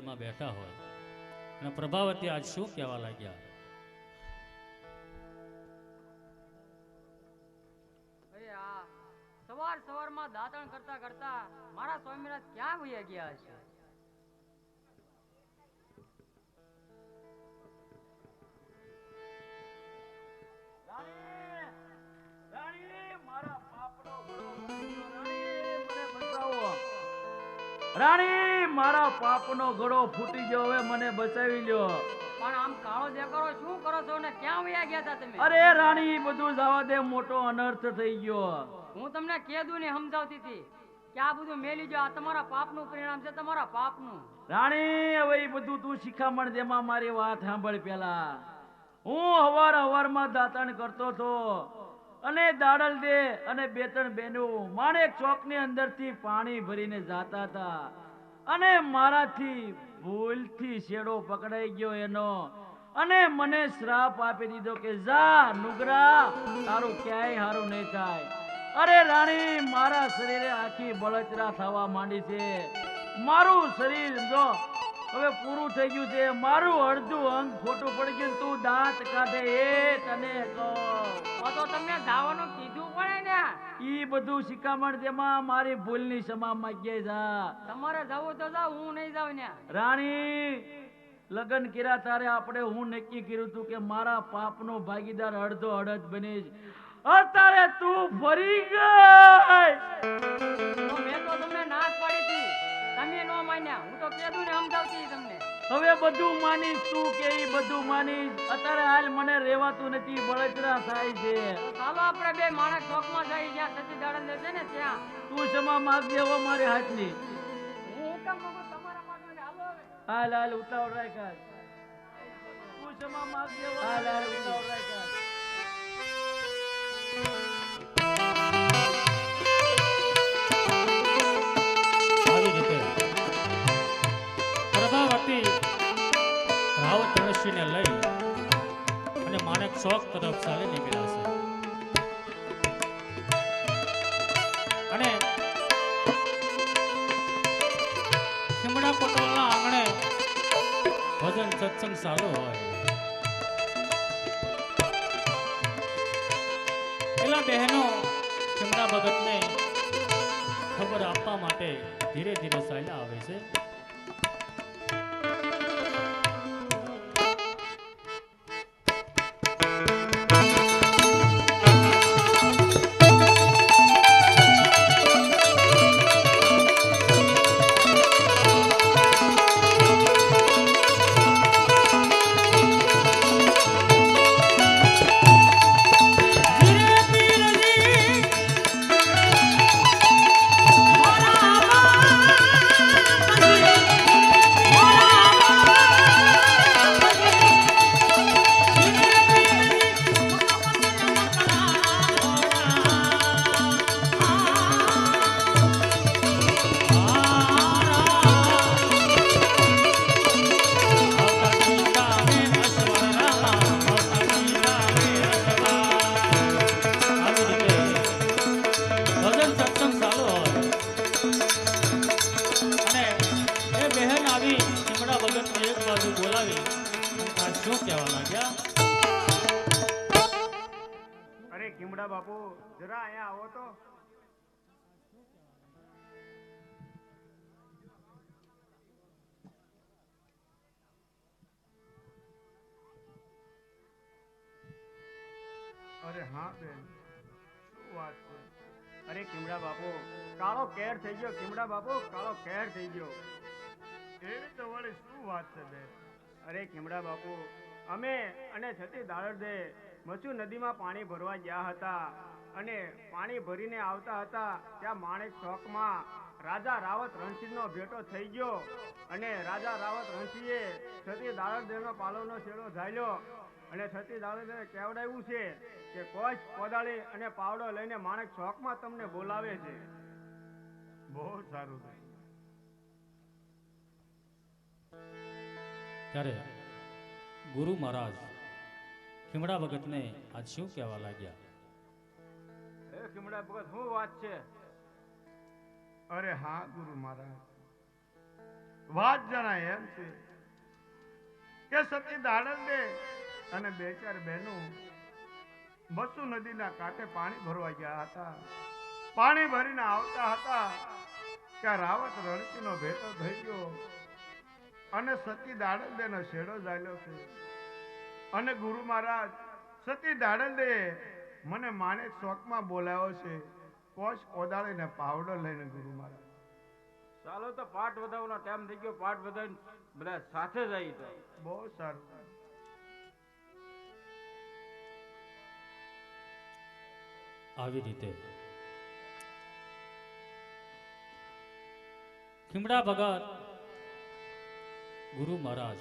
રાજમાં બેઠા હોય અને પ્રભાવતી આજ શું કહેવા લાગ્યા? સવાર સવારમાં દાતણ કરતા કરતા મારા સ્વામીનાથ ક્યાં વયા ગયા છે? રાણી મારા પાપનો ઘડો ફૂટી ગયો, હવે મને બચાવી લ્યો. પણ આમ કાળો દેખાડો શું કરો છો ને ક્યાં વયા ગયા હતા તમે? અરે રાણી બધું જવા દે, મોટો અનર્થ થઈ ગયો. હું તમને કીધું ને સમજાવતી હતી કે આ બધું મેલી જો, આ તમારા પાપનું પરિણામ છે, તમારા પાપનું. રાણી હવે એ બધું તું શિખામણ દેમાં મારી વાત સાંભળ. પેલા હું હવારમાં દાતણ કરતો હતો અને દાડલ દે અને બે ત્રણ બહેનો માણેક ચોકની અંદરથી પાણી ભરીને જાતા હતા અને મારાથી ભૂલથી શેડો પકડાઈ ગયો એનો, અને મને શ્રાપ આપી દીધો કે જા નુગરા, તારું ક્યાંય હારું નહીં થાય. અરે રાણી મારા શરીરે આખી બળતરા થવા માંડી છે. મારું શરીર જો હવે પૂરું થઈ ગયું છે, મારું અડધું અંગ ખોટું પડી ગયું. તું દાંત કાઢે એ તને કહું તો તમને જવાનું કીધું પડે ને. ઈ બધું શિખામણ જેમાં મારી ભૂલની ક્ષમા માંગીએ જા. તમારે જવું તો જાવ, હું નહીં જાઉં ને. રાણી લગ્ન કર્યા તારે આપણે હું નક્કી કર્યું હતું કે મારા પાપનો ભાગીદાર અડધો અડધ બનીશ. અત્યારે તું ફરી ગઈ. મેં તો તમને ના જ પાડી હતી, તમે ન માન્યા. હું તો કીધું ને સમજાવતી તમને. હવે બધું માનીશ, તું કે ઈ બધું માનીશ. અત્યારે હાલ મને રહેવાતું નથી, બળતરા થાય છે. ચાલો આપણે બે માણસ ચોકમાં જઈ, જ્યાં સતી દાડલ છે ને ત્યાં. તું ક્ષમા માંગજે હો મારી હાથની. હું કેમ માંગુ તમારા માટે? હાલો હવે. હાલ હાલ ઉતાવળ રાખ. તું ક્ષમા માંગજે હો. હાલ હાલ ઉતાવળ રાખ. આવી રીતે પ્રભાવતી રાવત ઋષિને લઈ અને માણેક ચોક તરફ ચાલી નીકળ્યા છે. અને ખીમડા પટોળના આંગણે ભજન સત્સંગ ચાલુ હોય. પેલા બહેનો ખીમડા ભગતને ખબર આપવા માટે ધીરે ધીરે ચાલ્યા આવે છે. કીમડા બાપુ જરા અહીંયા આવો તો. અરે હા બેન, શું વાત છે? અરે કીમડા બાપુ કાળો કેર થઈ ગયો. કીમડા બાપુ કાળો કેર થઈ ગયો. એવી તો વળી શું વાત છે બેન? અરે કીમડા બાપુ અમે અને છતી દાડર દે મચુ નદીમાં પાણી ભરવા ગયા હતા અને પાણી ભરીને આવતા હતા ત્યાં માણેક ચોકમાં રાજા રાવત રણછીડનો ભેટો થઈ ગયો અને રાજા રાવત રણછીડે છતી દાડરદેવનો પાલવનો છેડો ઝાલ્યો અને છતી દાડરદેવે કહેવડાવ્યું છે કે કોચ કોદાળી અને પાવડો લઈને માણેક ચોકમાં તમને બોલાવે છે. બહુ સારું. ત્યારે ગુરુ મહારાજ ખીમડા ભગતને આજ શું કહેવા લાગ્યા? એ ખીમડા ભગત શું વાત છે? અરે હા ગુરુ મહારાજ, વાત જરા એમ છે કે સતી દાડંદે અને બે ચાર બહેનો બસુ નદીના કાંઠે પાણી ભરવા ગયા હતા. પાણી ભરીને આવતા હતા કે રાવત રણસીનો ભેટો થઈ ગયો અને સતી દાડંદેનો શેડો ઝાલ્યો છે. અને ગુરુ મહારાજ સતી દાડંદે મને માણેક ચોકમાં બોલાવ્યો છે. કોશ કોદાળીને પાવડો લઈને ગુરુ મહારાજ. ચાલો તો પાઠ વધાવવાનો ટાઈમ થઈ ગયો. પાઠ વધાવીને બધા સાથે જઈએ તો બહુ સારું. આવી રીતે ખીમડા ભગત ગુરુ મહારાજ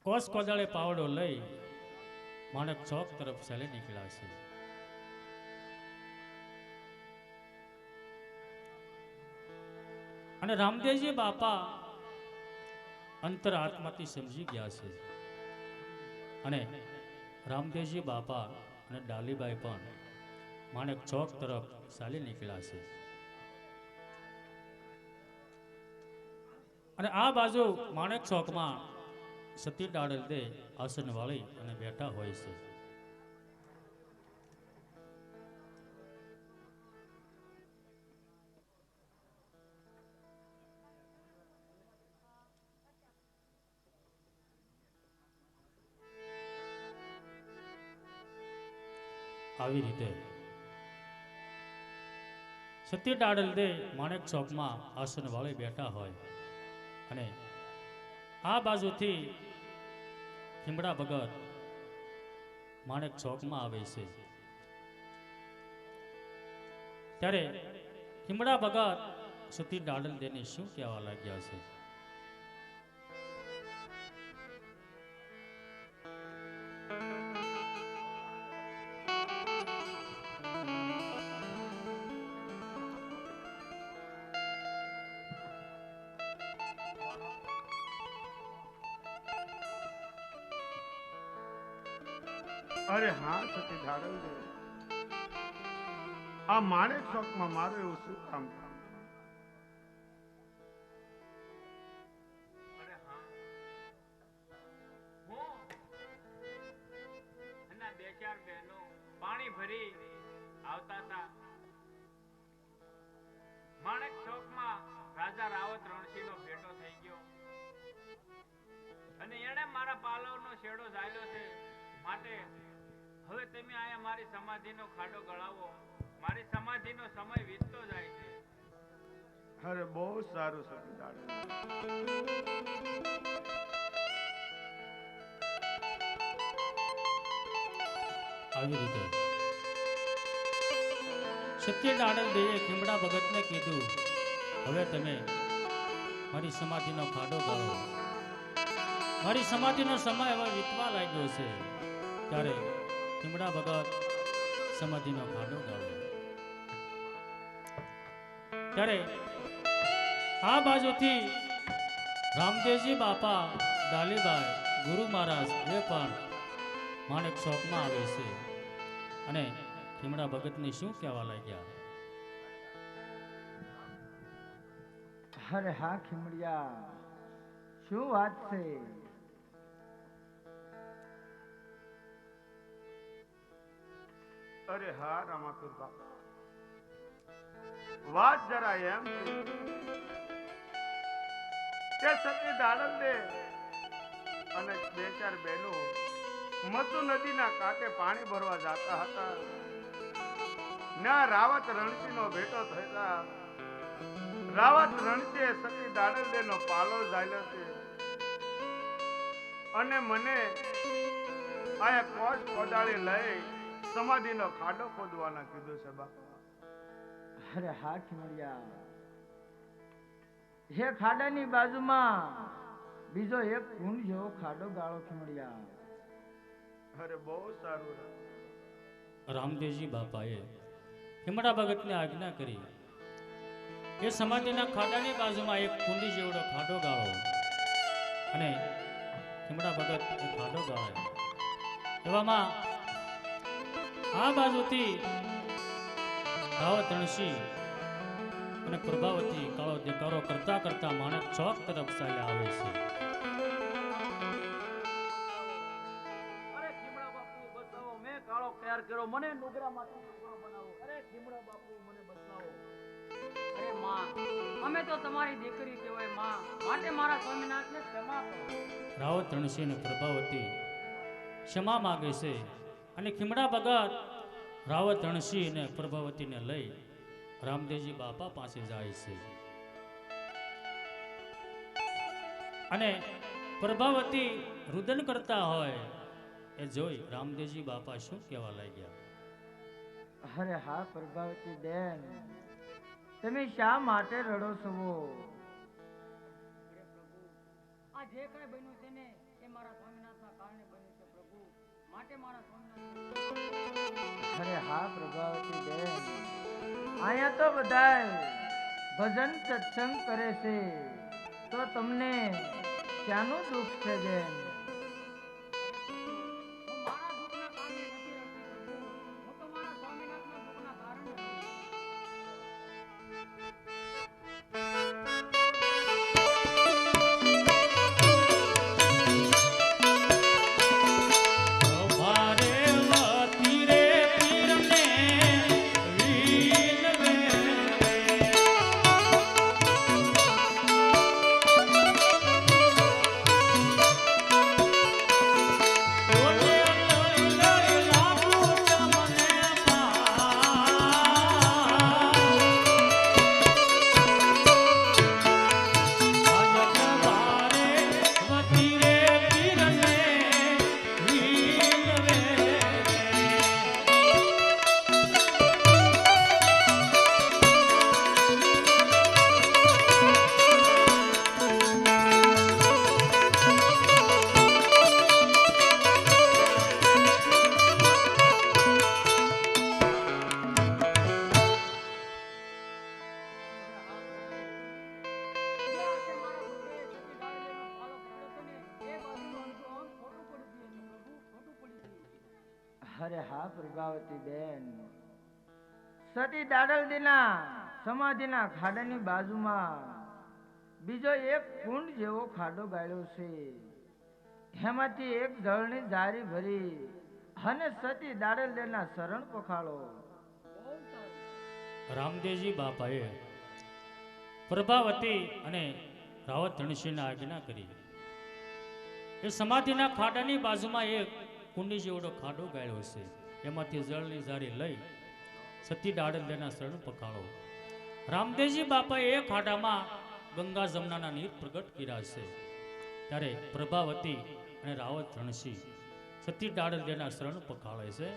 કોસ કોદાળે પાવડો લઈ માણેક ચોક તરફ ચાલી નીકળ્યા છે. અને રામદેવજી બાપા અંતર આત્માથી સમજી ગયા છે. અને રામદેવજી બાપા અને ડાલીબાઈ પણ માણેક ચોક તરફ ચાલી નીકળ્યા છે. અને આ બાજુ માણેક ચોકમાં સતી દાડંદે આસન વાળી અને બેઠા હોય છે. આવી રીતે સતી દાડંદે માણેક ચોકમાં આસન વાળી બેઠા હોય અને આ બાજુથી ખીમડા ભગત માણેક ચોકમાં આવે છે. ત્યારે ખીમડા ભગત સતી દાડંદેને શું કહેવા લાગ્યા છે? અરે હા સતી દાડંદે, આ માણેક ચોકમાં મારું એવું શું કામ? અરે હા, હું અને બે ચાર બહેનો પાણી ભરી આવતા હતા. માણેક ચોકમાં રાજા રાવત રણસીનો ભેટો થઈ ગયો અને એણે મારા પાલવનો શેડો ઝાલ્યો છે. માટે હવે તમે આયા મારી સમાધિનો ખાડો ગળાવો. મારી સમાધિનો સમય વીતતો જાય છે. અરે બહુ સારું સતી દાડંદે. આવી રીતે સતી દાડંદેએ ખીમડા ભગતને કીધું, હવે તમે મારી સમાધિનો ખાડો ગાળો. મારી સમાધિનો સમય હવે વીતવા લાગ્યો છે. ત્યારે ખીમડા ભગત સમાધિનો ખાડો ગાળો. ત્યારે આ બાજુથી રામદેવજી બાપા, ડાલીબાઈ, ગુરુ મહારાજ એ પણ માણેક ચોકમાં આવે છે. અને ખીમડા ભગતને શું કહેવા લાગ્યા? અરે હા ખીમડિયા, શું વાત છે? અરે હા રામાપુર બાપા, વાત જરા એમ છે કે સતી દાડંદે અને બે ચાર બહેનો મતુ નદીના કાંઠે પાણી ભરવા જતા હતા. ના રાવત રણસીનો ભેટો થતા રાવત રણસીએ સતી દાડંદેનો પાલો ઝાલ્યો છે અને મને આયા કોસ કોદાળી લઈ સમાધિનો ખાડો ખોદવાના કીધું છે બાપા. અરે હા ખીમડિયા, હે ખાડાની બાજુમાં બીજો એક કુંડ જેવો ખાડો ગાળો ખીમડિયા. અરે બહુ સારું. રામદેવજી બાપાએ ખીમડા ભગતને આજ્ઞા કરી એ સમાધિના ખાડાની બાજુમાં એક કુંડી જેવડો ખાડો ગાળો. અને ખીમડા ભગત એ ખાડો ગાળે. એવામાં આ બાજુથી રાવત રણસી અને પ્રભાવતી કાળો દેકારો કરતા કરતા માણેક ચોક તરફ ચાલ્યા આવે છે. અરે ખીમડા બાપુ બચાવો, મેં કાળો કેર કર્યો, મને નુગરામાંથી ટુકડો બનાવો. અરે ખીમડા બાપુ મને બચાવો. અરે માં, અમે તો તમારી દીકરી કહેવાય માં, માટે મારા સ્વામિનાથને ક્ષમા કરો. રાવત રણસિંહ અને પ્રભાવતી ક્ષમા માગે છે અને ખીમડા ભગત રાવત રણસિંહ અને પ્રભાવતીને લઈ રામદેવજી બાપા પાસે જાય છે. અને પ્રભાવતી રુદન કરતા હોય એ જોઈ રામદેવજી બાપા શું કહેવા લાગ્યા? અરે હા પ્રભાવતી બેન, તમે શા માટે રડો છો? આ જે કઈ બન્યું છે ને એ મારા સ્વામિનાથના કારણે બન્યું છે પ્રભુ, માટે મારા સ્વામિનાથ. અરે હા પ્રભાવતી બેન, અહીંયા તો બધાય ભજન સત્સંગ કરે છે, તો તમને ક્યાંનું દુઃખ છે બેન? હું મારા દુઃખના કારણે નથી રડતી પ્રભુ, હું તો મારા સ્વામિનાથના દુઃખના કારણે રડું છું. અરે હા પ્રભાવતી બેન, સતી દાડલદીના સમાધિના ખાડાની બાજુમાં બીજો એક કુંડ જેવો ખાડો ગાળ્યો છે. એમાંથી એક જળની જારી ભરી અને સતી દાડલદેના શરણ પખાળો. રામદેવજી બાપાએ પ્રભાવતી અને રાવત રણસિંહને આજ્ઞા કરી. એ સમાધિના ખાડાની બાજુમાં એક કુંડી જેવડો ખાડો ગાળ્યો છે, એમાંથી જળની જારી લઈ સતી દાડલદેના શરણ પખાળો. રામદેવજી બાપાએ એ ખાડામાં ગંગા જમનાના નીર પ્રગટ કર્યા છે. ત્યારે પ્રભાવતી અને રાવત રણસિંહ સતી દાડલદેના શરણ પખાળે છે.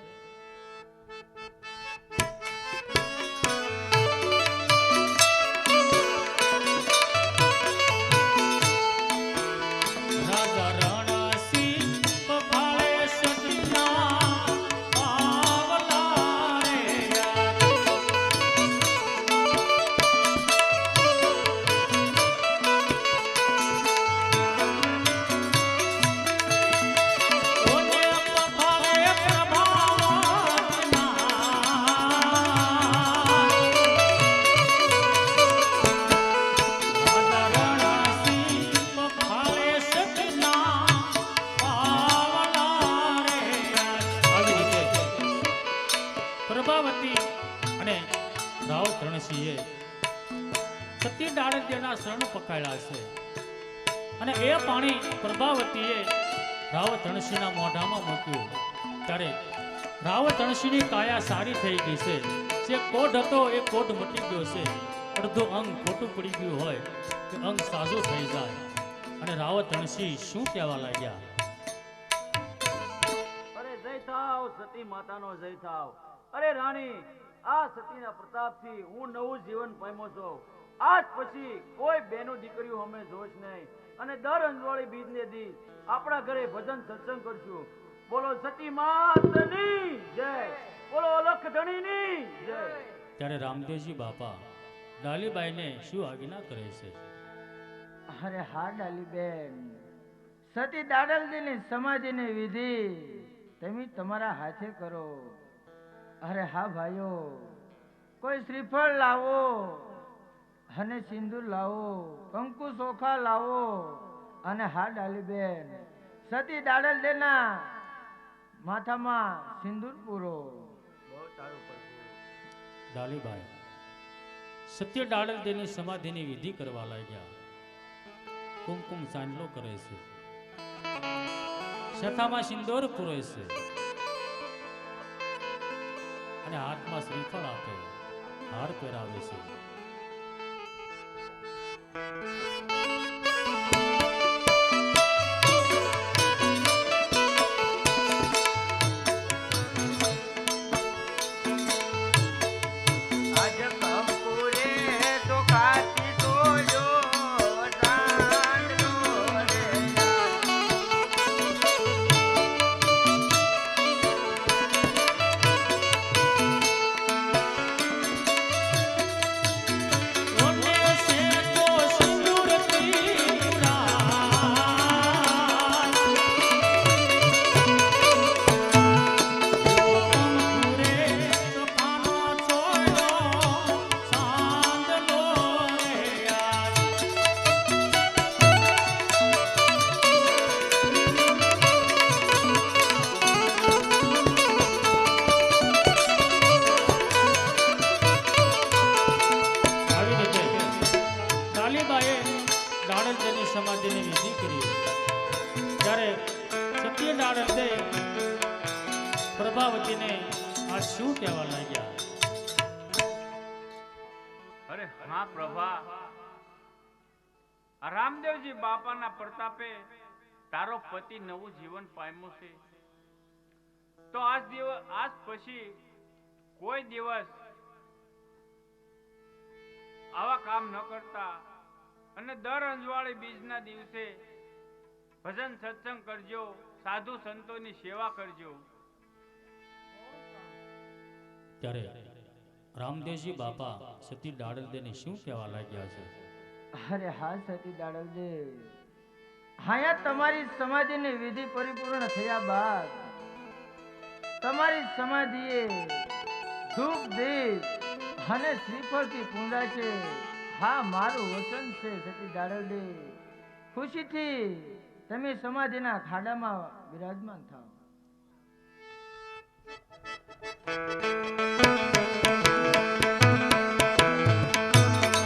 પ્રભાવતી અને રાવત રણસિંહે સતી દાડલદેના શરણ પકડ્યા છે અને એ પાણી પ્રભાવતીએ રાવત રણસિંહના મોઢામાં મૂક્યું. ત્યારે રાવત રણસિંહની કાયા સારી થઈ ગઈ છે. જે કોઢ હતો એ કોઢ મટી ગયો છે. અડધું અંગ ખોટું પડી ગયું હોય કે અંગ સાજું થઈ જાય. અને રાવત રણસિંહ શું કહેવા લાગ્યા? અરે જય થાવ સતી માતાનો જય થાવ. અરે રાણી, આ સતીના પ્રતાપથી હું નવું જીવન પામ્યો છું. આજ પછી કોઈ બેનો દીકરીઓ અમે જોશ નહીં અને દર અંજવાળી બીજને દી આપણા ઘરે ભજન સત્સંગ કરશું. બોલો સતી માતની જય, બોલો અલખ ધણીની જય. ત્યારે રામદેવજી બાપા ડાલીબાઈને શું આજ્ઞા કરે છે? અરે હા ડાલીબેન, સતી દાડલદીની સમાધિની વિધિ તમે તમારા હાથે કરો. અરે હા ભાઈઓ, કોઈ શ્રીફળ લાવો અને સિંદૂર લાવો, કંકુ ચોખા લાવો, અને હા ડાલીબેન સતી દાડલ દેના માથામાં સિંદૂર પૂરો. બહુ સારું પ્રભુ. ડાલીબાઈ સત્ય ડાળલ તેની સમાધિની વિધિ કરવા લાગ્યા. કુમકુમ ચાંદલો કરે છે, શથામાં સિંદૂર પૂરે છે અને હાથમાં શ્રીફળ આપે, હાર પહેરાવે છે. આજ કંકુરે તો ખાતી તો જો ચાંદલો રે. ઓને છે તો સિંદૂર પીવડાવ, કંકુરે તો કાનો છોડ્યો ચાંદલો રે યાર. આવી રીતે ડાલીબાઈએ ડાળલદેની સમાધિની વિધિ કરી. ત્યારે સત્ય ડાળલદે પ્રભાવતીને આ શું કહેવા લાગ્યા? અરે હા પ્રભા, આ રામદેવજી બાપાના પ્રતાપે તારો પતિ નવું જીવન પામ્યું છે. તો આજ પછી કોઈ દિવસ આવા કામ ન કરતા અને દર અંજવાળી બીજના દિવસે ભજન સત્સંગ કરજો, સાધુ સંતોની સેવા કરજો. ત્યારે રામદેવજી બાપા સતી ડાળલદેને શું કહેવા લાગ્યા છે? અરે હા સતી દાડલ દે, હાયા તમારી સમાધિની વિધિ પરિપૂર્ણ થયા બાદ તમારી સમાધિએ ધૂપ દીપ અને શ્રીફળથી પૂંજાય છે. હા મારું વચન છે સતી દાડલ દે, ખુશીથી તમે સમાધિના ખાડામાં બિરાજમાન થાઓ.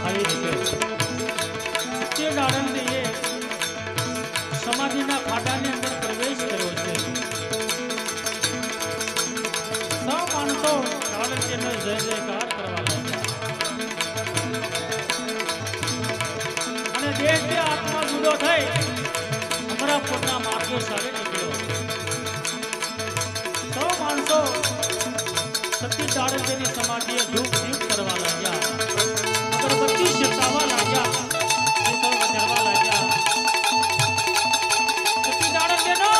આવી રીતે સત્ય ડાળલદેએ સમાધિના ખાડાની અંદર પ્રવેશ કર્યો છે. સૌ માણસો ડાળલદેનો જય જયકાર કરવા લાગ્યા અને દેહથી આત્મા જુદો થઈ અમરાપુરના માર્ગે ચાલી નીકળ્યો. સૌ માણસો સતી ડાળલદેની સમાધિએ ધૂપ દીપ કરવા લાગ્યા, અગરબત્તી સળગાવવા લાગ્યા, શ્રીફળ વધારવા લાગ્યા. સતી ડાળલદેનો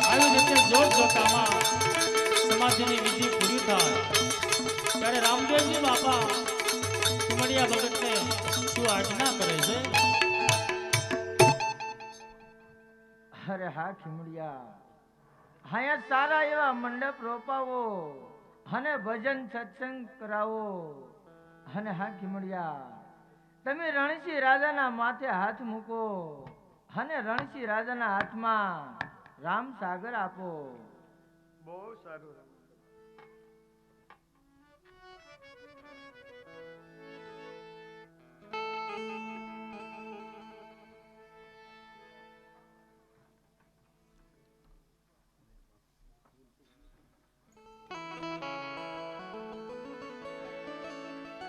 આવી રીતે જોત જોતામાં સમાધિની વિધિ પૂરી થાય ત્યારે રામદેવજી બાપા કુમડિયા ભગતને શું આજ્ઞા કરે છે? અરે હા ખીમડિયા, હાયા સારા એવા મંડપ રોપાવો અને ભજન સત્સંગ કરાવો. અને હા ખીમડિયા, તમે રણસિંહ રાજાના માથે હાથ મૂકો અને રણસિંહ રાજાના હાથમાં રામ સાગર આપો. બહુ સારું.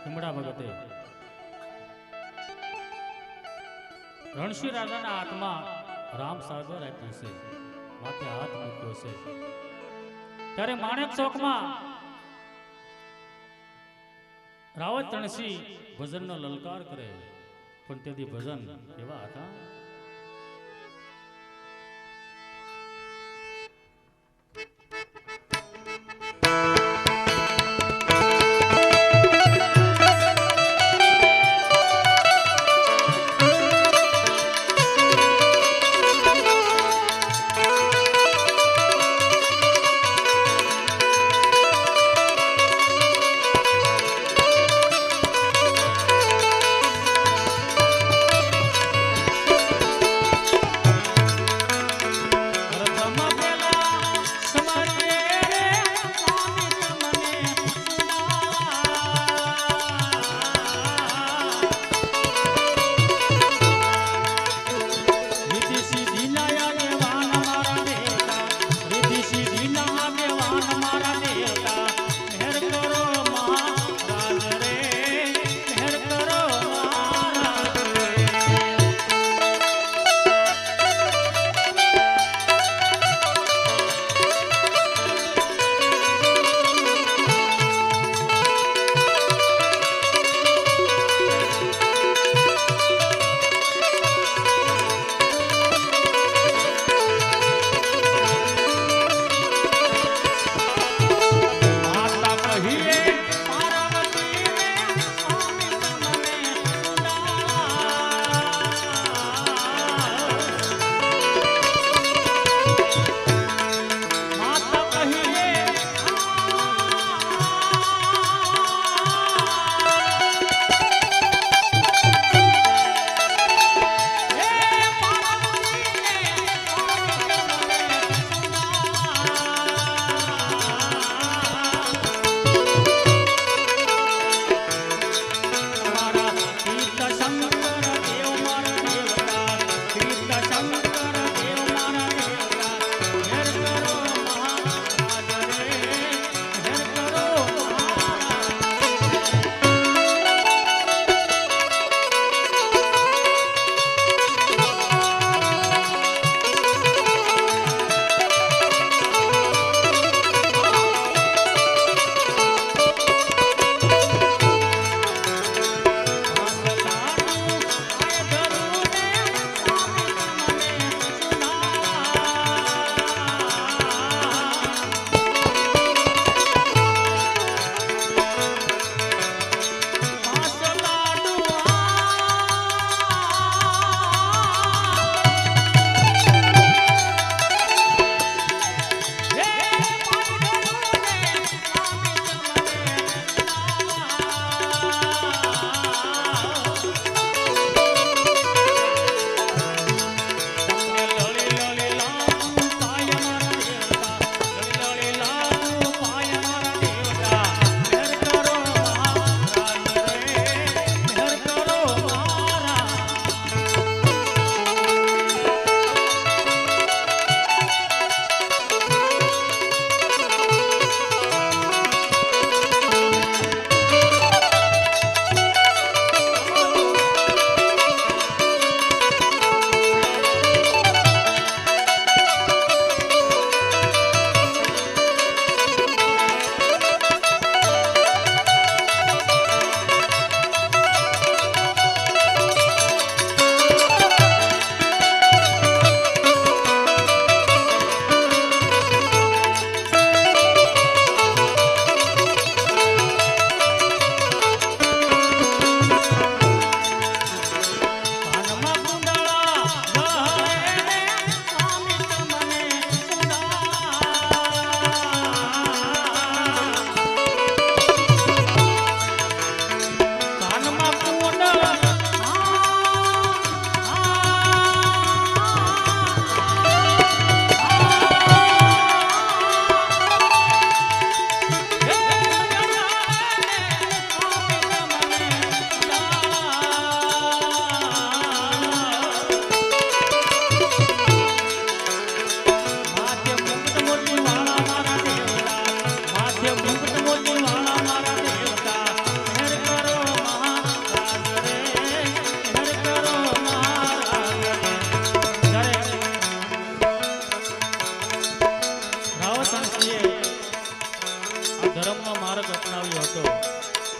કુમડા ભગતે રણસિંહ રાજાના હાથમાં રામ સાગર આપ્યું છે, માથે હાથ મૂક્યો છે. ત્યારે માણેક ચોકમાં રાવત રણસિંહ ભજનનો લલકાર કરે, પણ તેથી ભજન કેવા હતા?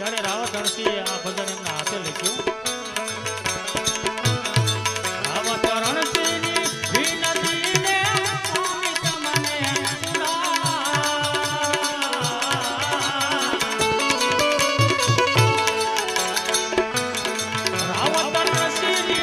ત્યારે રાવત અણસીએ આ ભજન એમના હાથે લખ્યું. રાવત અણસીની વિનતીને સ્વામી તમને રાવત અણસીની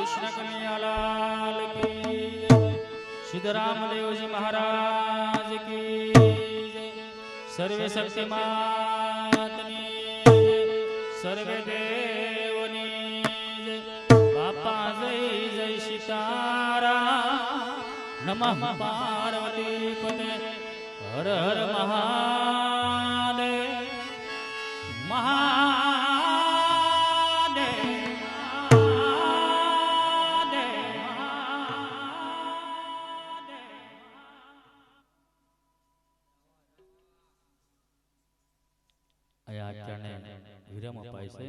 કૃષ્ણ કનૈયાલાલ કી સિદ્ધરામ દેવજી મહારાજ કી સર્વે શક્તિમાતની સર્વે દેવની બાપા જય જય સીતારામ નમઃ પાર્વતી પતે હર હર મહાદેવ વિરામ અપાય છે.